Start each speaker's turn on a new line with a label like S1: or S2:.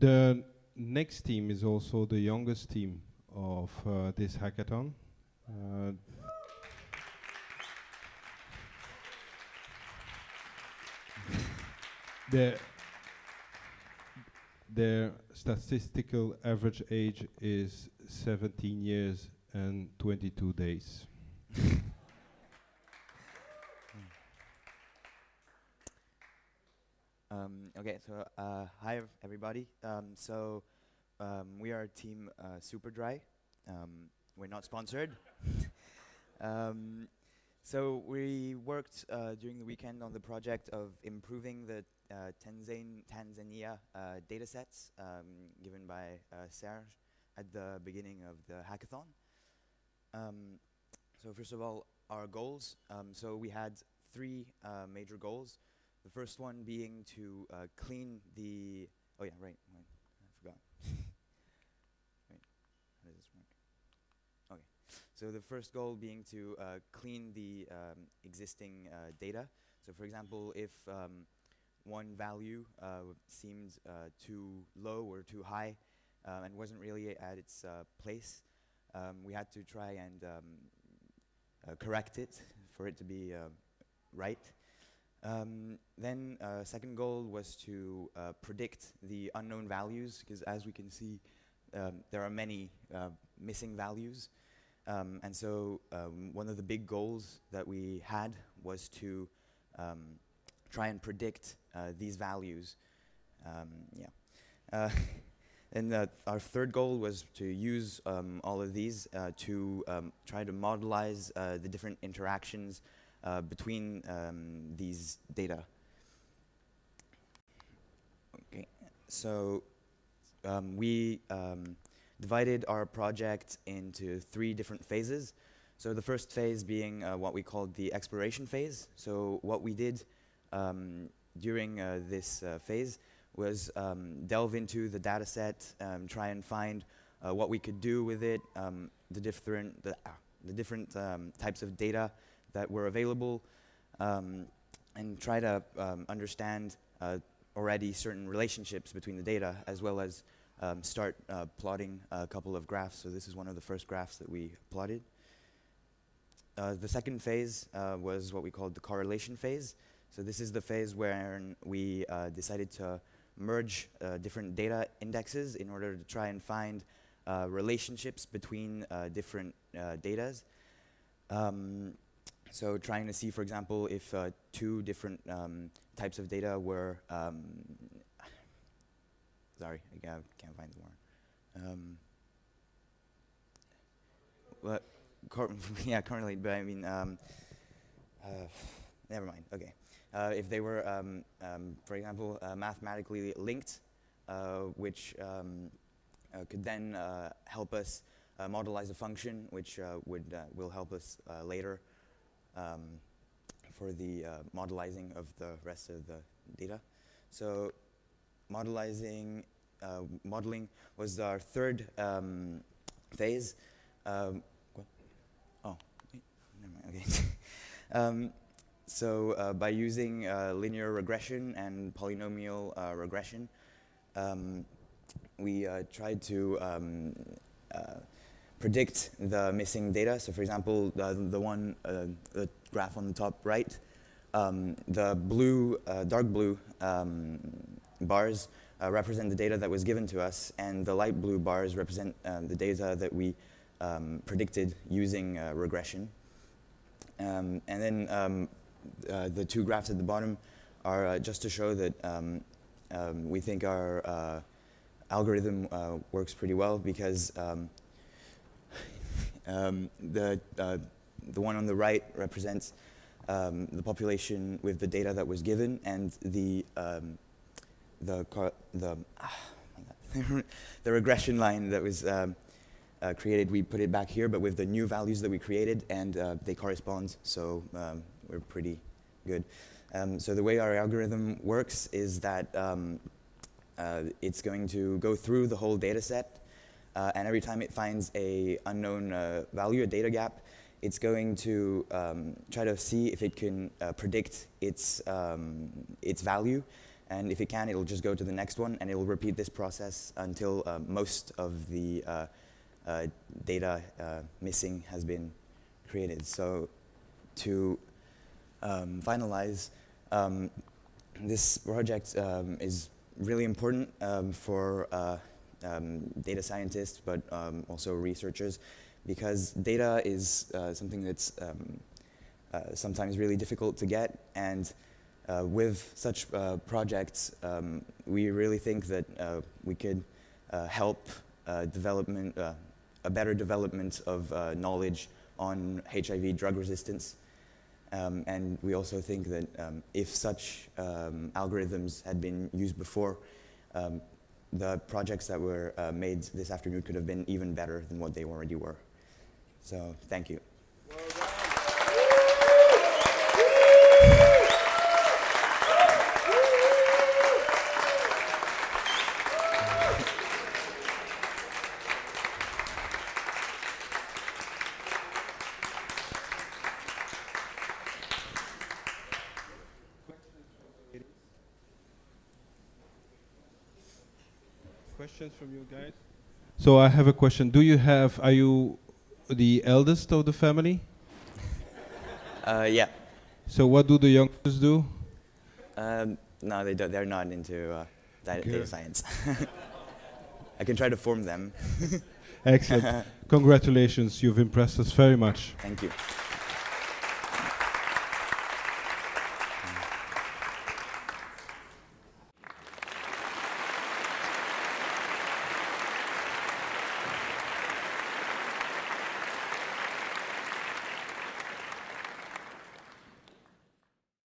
S1: The next team is also the youngest team of this hackathon. Their statistical average age is 17 years and 22 days.
S2: Okay, so hi everybody. We are Team Super Dry. We're not sponsored. So we worked during the weekend on the project of improving the Tanzania datasets given by Serge at the beginning of the hackathon. So first of all, our goals. So we had three major goals. The first one being to clean the, oh yeah, right, I forgot. Right, how does this work? Okay, so the first goal being to clean the existing data. So for example, if one value seemed too low or too high and wasn't really at its place, we had to try and correct it for it to be right. Then second goal was to predict the unknown values, because as we can see, there are many missing values. And so one of the big goals that we had was to try and predict these values. And our third goal was to use all of these to try to modelize the different interactions between these data. Okay, so we divided our project into three different phases. So the first phase being what we called the exploration phase. So what we did during this phase was delve into the data set, try and find what we could do with it, the different types of data that were available, and try to understand already certain relationships between the data, as well as start plotting a couple of graphs. So this is one of the first graphs that we plotted. The second phase was what we called the correlation phase. So this is the phase where we decided to merge different data indexes in order to try and find relationships between different datas. So trying to see, for example, if two different types of data were, sorry, I can't find the word. Yeah, correlate, but I mean, never mind, okay. If they were, for example, mathematically linked, which could then help us modelize a function, which will help us later for the modelizing of the rest of the data. So modeling was our third phase. Oh, wait, never mind, okay. So by using linear regression and polynomial regression, we tried to predict the missing data. So for example, the graph on the top right, the blue, dark blue bars represent the data that was given to us, and the light blue bars represent the data that we predicted using regression. And then the two graphs at the bottom are just to show that we think our algorithm works pretty well, because the one on the right represents the population with the data that was given, and the regression line that was created, we put it back here, but with the new values that we created, and they correspond, so we're pretty good. So the way our algorithm works is that it's going to go through the whole data set, and every time it finds a unknown value, a data gap, it's going to try to see if it can predict its value, And if it can, it'll just go to the next one, and it'll repeat this process until most of the data missing has been created. So to finalize, this project is really important for data scientists, but also researchers, because data is something that's sometimes really difficult to get, and with such projects, we really think that we could help development, a better development of knowledge on HIV drug resistance. And we also think that if such algorithms had been used before, the projects that were made this afternoon could have been even better than what they already were. So, thank you.
S1: Well done. Questions from you guys? So I have a question. Are you the eldest of the family?
S2: Yeah.
S1: So what do the youngsters do?
S2: No, they don't. They're not into data science. I can try to form them.
S1: Excellent. Congratulations. You've impressed us very much.
S2: Thank you.